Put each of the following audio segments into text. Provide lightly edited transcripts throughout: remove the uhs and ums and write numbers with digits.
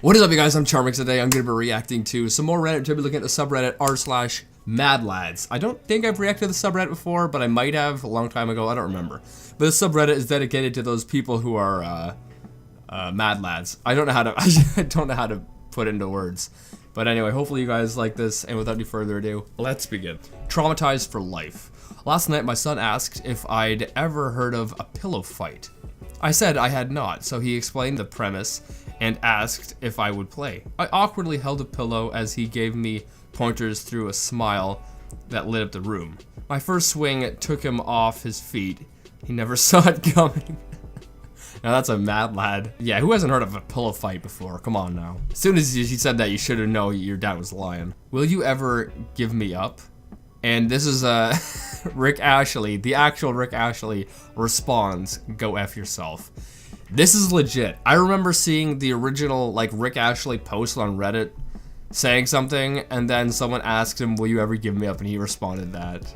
What is up, you guys? I'm Charmx. Today I'm going to be reacting to some more Reddit. Today we're looking at the subreddit r/madlads. I don't think I've reacted to the subreddit before, but I might have a long time ago. I don't remember. But this subreddit is dedicated to those people who are mad lads. I don't know how to I don't know how to put into words. But anyway, hopefully you guys like this, and without any further ado, let's begin. Traumatized for life. Last night my son asked if I'd ever heard of a pillow fight. I said I had not, so he explained the premise and asked if I would play. I awkwardly held a pillow as he gave me pointers through a smile that lit up the room. My first swing took him off his feet. He never saw it coming. Now that's a mad lad. Yeah, who hasn't heard of a pillow fight before? Come on now. As soon as he said that, you should have known your dad was lying. Will you ever give me up? And this is Rick Ashley, the actual Rick Ashley responds, go F yourself. This is legit. I remember seeing the original like Rick Ashley post on Reddit saying something, and then someone asked him, will you ever give me up? And he responded that.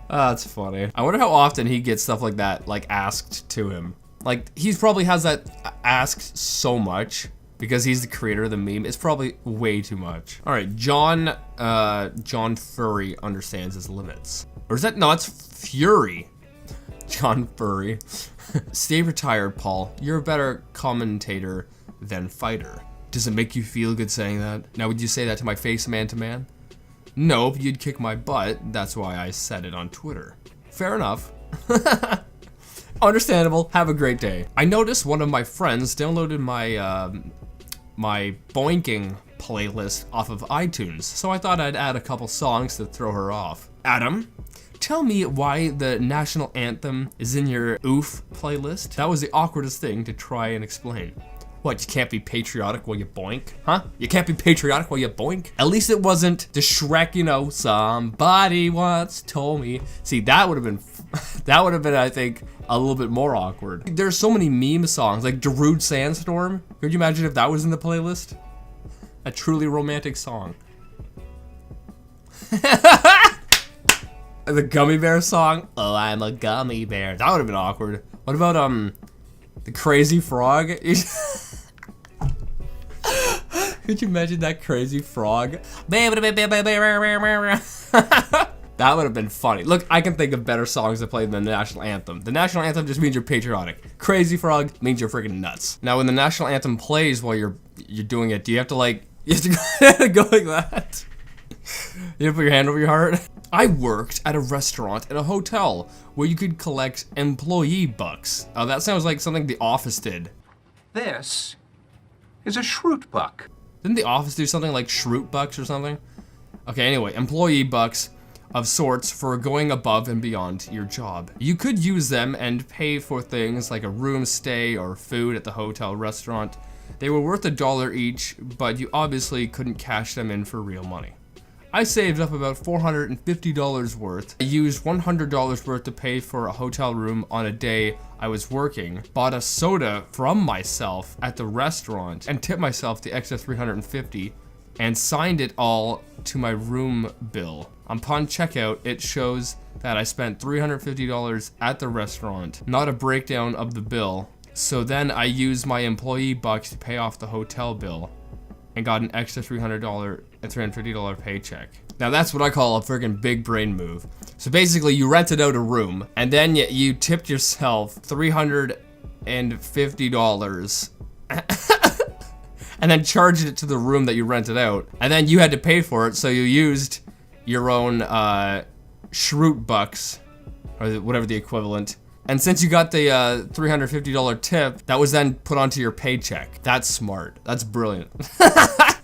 That's funny. I wonder how often he gets stuff like that, like, asked to him. Like, he probably has that asked so much because he's the creator of the meme. It's probably way too much. All right, John Furry understands his limits. Or is that, no, it's Fury. John Furry. Stay retired, Paul. You're a better commentator than fighter. Does it make you feel good saying that? Now, would you say that to my face, man to man? Nope, you'd kick my butt. That's why I said it on Twitter. Fair enough. Understandable. Have a great day. I noticed one of my friends downloaded my my boinking playlist off of iTunes, so I thought I'd add a couple songs to throw her off. Adam, tell me why the national anthem is in your oof playlist. That was the awkwardest thing to try and explain. What, you can't be patriotic while you boink? Huh? You can't be patriotic while you boink? At least it wasn't the Shrek, you know, somebody once told me. See, that would have been, I think, a little bit more awkward. There's so many meme songs, like Darude Sandstorm. Could you imagine if that was in the playlist? A truly romantic song. The Gummy Bear song? Oh, I'm a gummy bear. That would have been awkward. What about, the Crazy Frog? Could you imagine that Crazy Frog? That would have been funny. Look, I can think of better songs to play than the national anthem. The national anthem just means you're patriotic. Crazy Frog means you're freaking nuts. Now, when the national anthem plays while you're doing it, do you have to like, you have to go like that? You have to put your hand over your heart? I worked at a restaurant and a hotel where you could collect employee bucks. Oh, that sounds like something The Office did. This is a Shroot buck. Didn't The Office do something like Shroot bucks or something? Okay, anyway, employee bucks of sorts for going above and beyond your job. You could use them and pay for things like a room stay or food at the hotel restaurant. They were worth $1 each, but you obviously couldn't cash them in for real money. I saved up about $450 worth. I used $100 worth to pay for a hotel room on a day I was working, bought a soda from myself at the restaurant, and tipped myself the extra $350, and signed it all to my room bill. Upon checkout, it shows that I spent $350 at the restaurant, not a breakdown of the bill. So then I used my employee bucks to pay off the hotel bill, and got an extra $350 paycheck. Now that's what I call a friggin' big brain move. So basically you rented out a room, and then you tipped yourself $350, and then charged it to the room that you rented out, and then you had to pay for it, so you used your own Shroot bucks, or whatever the equivalent. And since you got the $350 tip, that was then put onto your paycheck. That's smart. That's brilliant.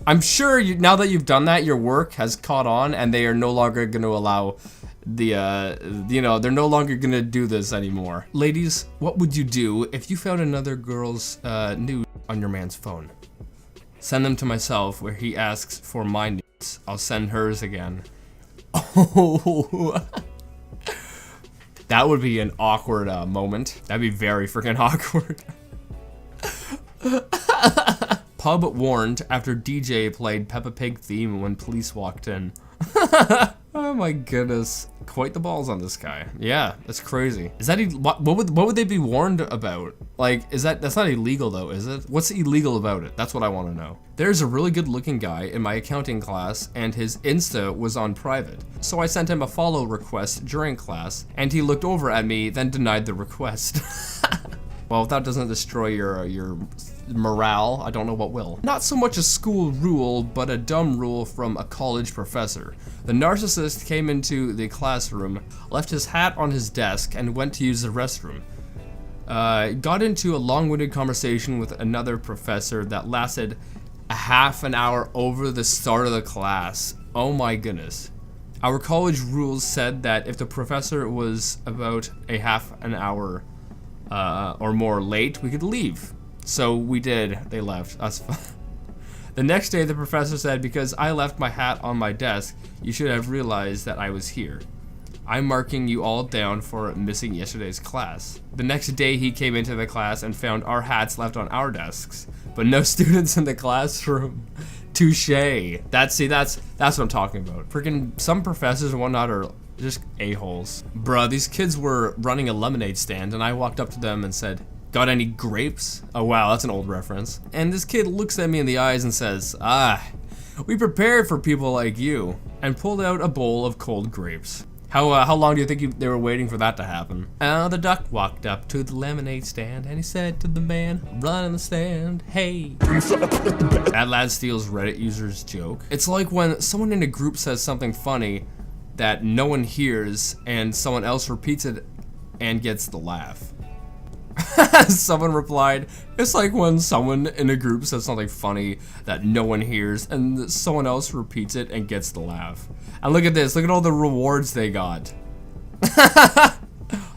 I'm sure now that you've done that, your work has caught on, and they are no longer going to allow the, you know, they're no longer going to do this anymore. Ladies, what would you do if you found another girl's nude on your man's phone? Send them to myself, where he asks for my nudes. I'll send hers again. Oh. That would be an awkward moment. That'd be very freaking awkward. Pub warned after DJ played Peppa Pig theme when police walked in. Oh my goodness. Quite the balls on this guy. Yeah, that's crazy. Is that what would they be warned about? Like, that's not illegal though, is it? What's illegal about it? That's what I want to know. There's a really good looking guy in my accounting class and his Insta was on private. So I sent him a follow request during class and he looked over at me, then denied the request. Well, if that doesn't destroy your morale, I don't know what will. Not so much a school rule, but a dumb rule from a college professor. The narcissist came into the classroom, left his hat on his desk, and went to use the restroom. Got into a long-winded conversation with another professor that lasted a half an hour over the start of the class. Oh my goodness. Our college rules said that if the professor was about a half an hour or more late, we could leave. So we did. They left. That's fine. The next day, the professor said, because I left my hat on my desk, you should have realized that I was here. I'm marking you all down for missing yesterday's class. The next day, he came into the class and found our hats left on our desks, but no students in the classroom. Touché. That's what I'm talking about. Freaking some professors and whatnot are just a-holes. Bruh, these kids were running a lemonade stand and I walked up to them and said, got any grapes? Oh wow, that's an old reference. And this kid looks at me in the eyes and says, we prepared for people like you, and pulled out a bowl of cold grapes. How long do you think they were waiting for that to happen? The duck walked up to the lemonade stand and he said to the man running the stand, hey. That lad steals Reddit user's joke. It's like when someone in a group says something funny that no one hears and someone else repeats it and gets the laugh. Someone replied, it's like when someone in a group says something funny that no one hears and someone else repeats it and gets the laugh. And look at this, look at all the rewards they got.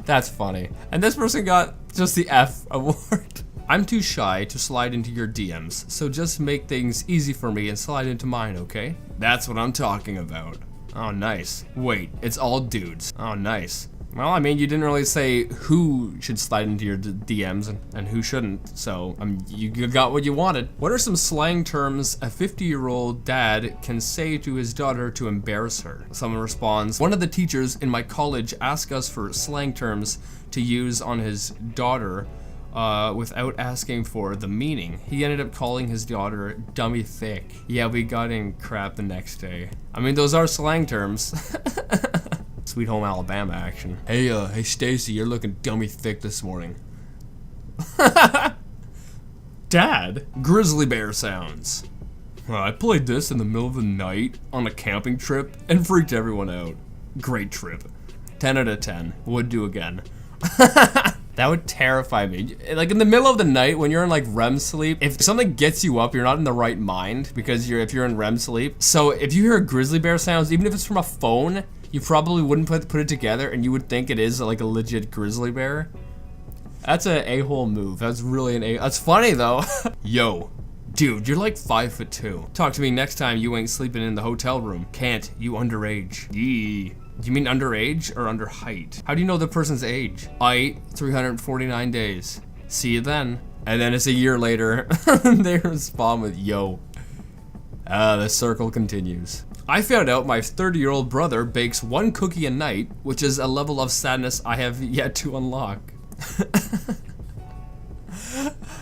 That's funny. And this person got just the F award. I'm too shy to slide into your DMs, so just make things easy for me and slide into mine, okay? That's what I'm talking about. Oh, nice. Wait, it's all dudes. Oh, nice. Well, I mean, you didn't really say who should slide into your DMs and who shouldn't, so you got what you wanted. What are some slang terms a 50-year-old dad can say to his daughter to embarrass her? Someone responds, one of the teachers in my college asked us for slang terms to use on his daughter without asking for the meaning. He ended up calling his daughter dummy thick. Yeah, we got in crap the next day. I mean, those are slang terms. Sweet Home Alabama action. Hey Stacy, you're looking dummy thick this morning. Dad, grizzly bear sounds. I played this in the middle of the night on a camping trip and freaked everyone out. Great trip. 10 out of 10. Would do again. That would terrify me. Like in the middle of the night when you're in like REM sleep, if something gets you up, you're not in the right mind because if you're in REM sleep. So if you hear grizzly bear sounds, even if it's from a phone, you probably wouldn't put it together and you would think it is like a legit grizzly bear. That's an a-hole move. That's really that's funny though. Yo, dude, you're like 5'2". Talk to me next time you ain't sleeping in the hotel room. Can't, you underage. Yee. Do you mean underage or under height? How do you know the person's age? Height, 349 days. See you then. And then it's a year later, they respond with, yo. The circle continues. I found out my 30-year-old brother bakes one cookie a night, which is a level of sadness I have yet to unlock.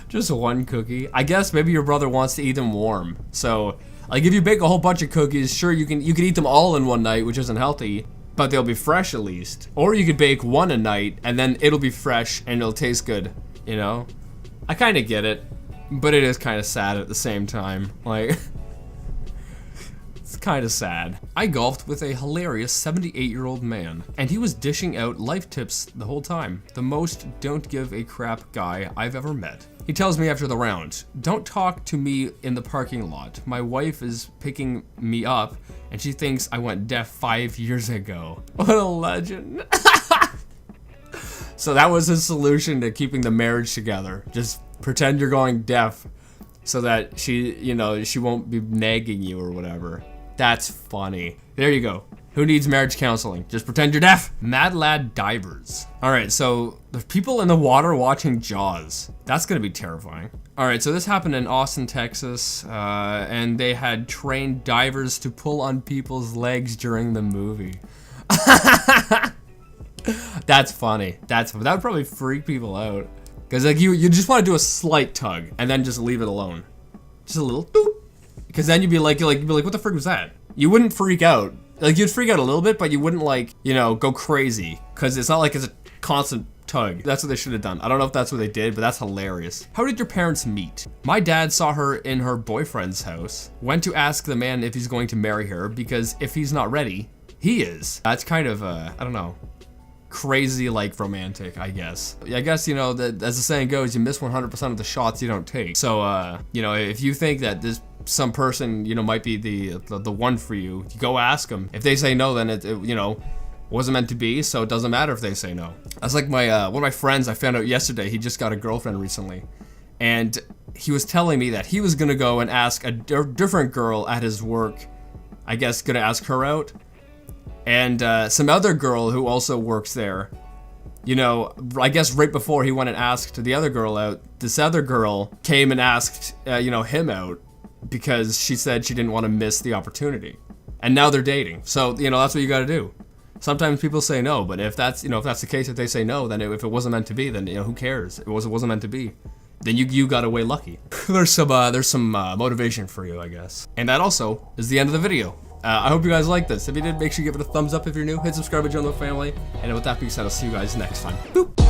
Just one cookie. I guess maybe your brother wants to eat them warm. So, like if you bake a whole bunch of cookies, sure you can eat them all in one night, which isn't healthy, but they'll be fresh at least. Or you could bake one a night and then it'll be fresh and it'll taste good, you know? I kind of get it, but it is kind of sad at the same time. Like, it's kind of sad. I golfed with a hilarious 78-year-old man, and he was dishing out life tips the whole time. The most don't give a crap guy I've ever met. He tells me after the round, don't talk to me in the parking lot. My wife is picking me up, and she thinks I went deaf 5 years ago. What a legend. So that was his solution to keeping the marriage together. Just pretend you're going deaf so that she won't be nagging you or whatever. That's funny. There you go. Who needs marriage counseling? Just pretend you're deaf. Mad Lad divers. All right, so the people in the water watching Jaws. That's gonna be terrifying. All right, so this happened in Austin, Texas, and they had trained divers to pull on people's legs during the movie. That's funny. That would probably freak people out. Cause like you just want to do a slight tug and then just leave it alone. Just a little doop. Because then you'd be like, what the frick was that? You wouldn't freak out. Like, you'd freak out a little bit, but you wouldn't, like, you know, go crazy. Because it's not like it's a constant tug. That's what they should have done. I don't know if that's what they did, but that's hilarious. How did your parents meet? My dad saw her in her boyfriend's house, went to ask the man if he's going to marry her, because if he's not ready, he is. That's kind of, I don't know, crazy, like, romantic, I guess. I guess, you know, that as the saying goes, you miss 100% of the shots you don't take. So, you know, if you think that some person, you know, might be the one for you, you go ask them. If they say no, then it you know, wasn't meant to be, so it doesn't matter if they say no. That's like my one of my friends I found out yesterday, he just got a girlfriend recently. And he was telling me that he was gonna go and ask a different girl at his work, I guess gonna ask her out. And some other girl who also works there, you know, I guess right before he went and asked the other girl out, this other girl came and asked, you know, him out because she said she didn't want to miss the opportunity. And now they're dating. So, you know, that's what you got to do. Sometimes people say no, but if that's, you know, if that's the case, if they say no, then if it wasn't meant to be, then, you know, who cares? It wasn't meant to be. Then you got away lucky. There's some motivation for you, I guess. And that also is the end of the video. I hope you guys liked this. If you did, make sure you give it a thumbs up if you're new. Hit subscribe to join the family. And with that being said, I'll see you guys next time. Boop.